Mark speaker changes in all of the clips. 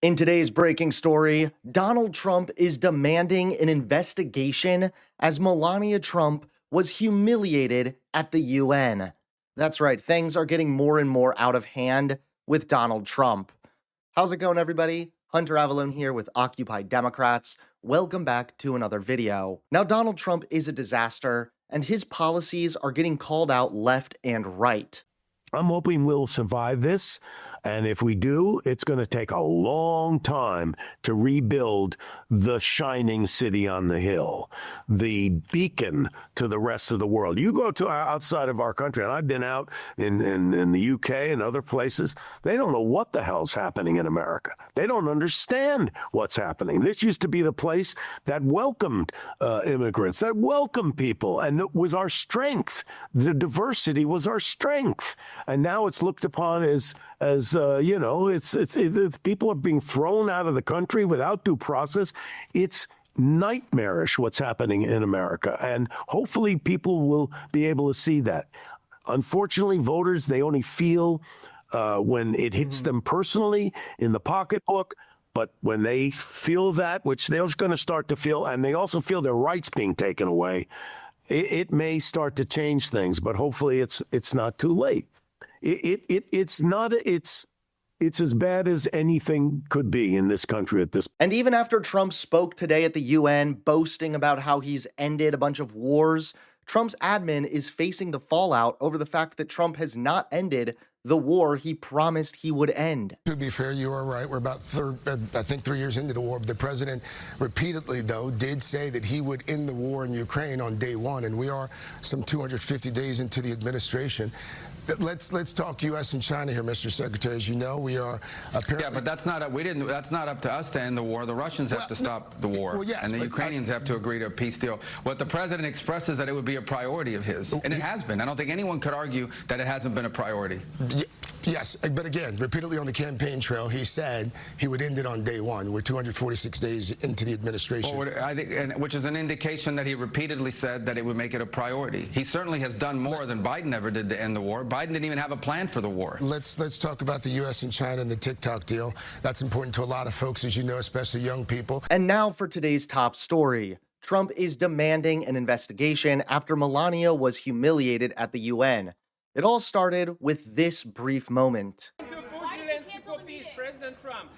Speaker 1: In today's breaking story, Donald Trump is demanding an investigation as Melania Trump was humiliated at the UN. That's right, things are getting more and more out of hand with Donald Trump. How's it going, everybody? Hunter Avalone here with Occupy Democrats. Welcome back to another video. Now, Donald Trump is a disaster, and his policies are getting called out left and right.
Speaker 2: I'm hoping we'll survive this. And if we do, it's going to take a long time to rebuild the shining city on the hill, the beacon to the rest of the world. You go to outside of our country, and I've been out in the UK and other places. They don't know what the hell's happening in America. They don't understand what's happening. This used to be the place that welcomed immigrants, that welcomed people, and it was our strength. The diversity was our strength. And now it's looked upon as people are being thrown out of the country without due process. It's nightmarish what's happening in America, and hopefully people will be able to see that. Unfortunately, voters, they only feel when it hits them personally in the pocketbook. But when they feel that, which they're going to start to feel, and they also feel their rights being taken away, it may start to change things. But hopefully it's not too late. It's as bad as anything could be in this country at this point.
Speaker 1: And even after Trump spoke today at the UN, boasting about how he's ended a bunch of wars, Trump's admin is facing the fallout over the fact that Trump has not ended the war he promised he would end.
Speaker 3: To be fair, you are right. We're about 3 years into the war. The president repeatedly, though, did say that he would end the war in Ukraine on day one, and we are some 250 days into the administration. Let's talk U.S. and China here, Mr. Secretary. As you know, we are apparently.
Speaker 4: Yeah, but that's not up to us to end the war. The Russians have to stop the war,
Speaker 3: yes,
Speaker 4: and the Ukrainians have to agree to a peace deal. What the president expresses that it would be a priority of his, and it has been. I don't think anyone could argue that it hasn't been a priority.
Speaker 3: Yes, but again, repeatedly on the campaign trail, he said he would end it on day one. We're 246 days into the administration.
Speaker 4: Well, I think, which is an indication that he repeatedly said that it would make it a priority. He certainly has done more than Biden ever did to end the war. Biden didn't even have a plan for the war.
Speaker 3: Let's talk about the U.S. and China and the TikTok deal. That's important to a lot of folks, as you know, especially young people.
Speaker 1: And now for today's top story. Trump is demanding an investigation after Melania was humiliated at the UN. It all started with this brief moment.
Speaker 5: To push Zelensky for peace, President Trump.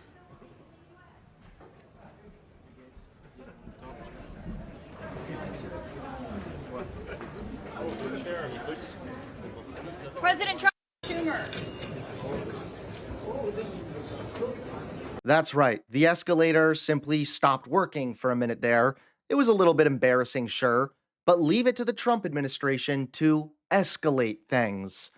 Speaker 6: President Trump. Schumer.
Speaker 1: That's right. The escalator simply stopped working for a minute there. It was a little bit embarrassing, sure, but leave it to the Trump administration to escalate things.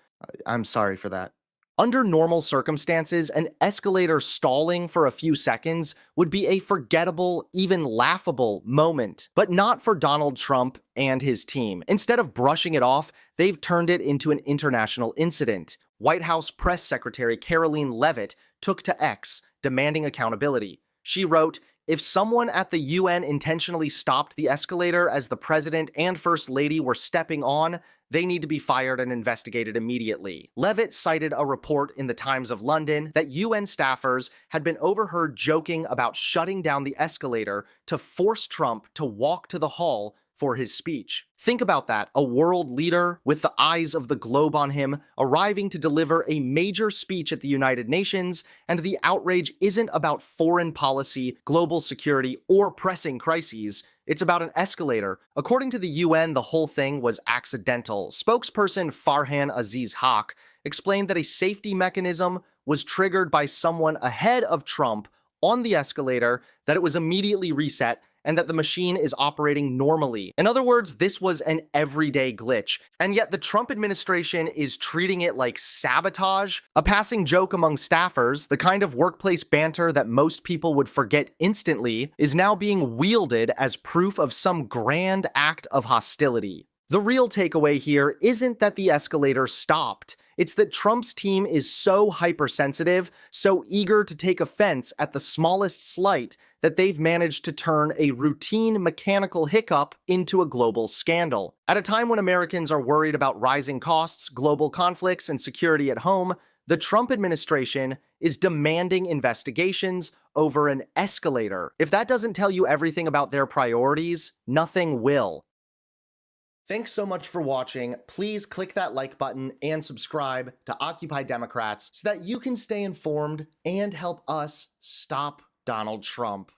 Speaker 1: I'm sorry for that. Under normal circumstances, an escalator stalling for a few seconds would be a forgettable, even laughable moment, but not for Donald Trump and his team. Instead of brushing it off, they've turned it into an international incident. White House Press Secretary Karoline Leavitt took to X, demanding accountability. She wrote, "If someone at the UN intentionally stopped the escalator as the president and first lady were stepping on, they need to be fired and investigated immediately." Leavitt cited a report in the Times of London that UN staffers had been overheard joking about shutting down the escalator to force Trump to walk to the hall for his speech. Think about that, a world leader with the eyes of the globe on him, arriving to deliver a major speech at the United Nations, and the outrage isn't about foreign policy, global security, or pressing crises. It's about an escalator. According to the UN, the whole thing was accidental. Spokesperson Farhan Aziz Haq explained that a safety mechanism was triggered by someone ahead of Trump on the escalator, that it was immediately reset, and that the machine is operating normally. In other words, this was an everyday glitch, and yet the Trump administration is treating it like sabotage, a passing joke among staffers. The kind of workplace banter that most people would forget instantly is now being wielded as proof of some grand act of hostility. The real takeaway here isn't that the escalator stopped. It's that Trump's team is so hypersensitive, so eager to take offense at the smallest slight, that they've managed to turn a routine mechanical hiccup into a global scandal. At a time when Americans are worried about rising costs, global conflicts, and security at home, The Trump administration is demanding investigations over an escalator. If that doesn't tell you everything about their priorities, nothing will. Thanks so much for watching. Please click that like button and subscribe to Occupy Democrats so that you can stay informed and help us stop Donald Trump.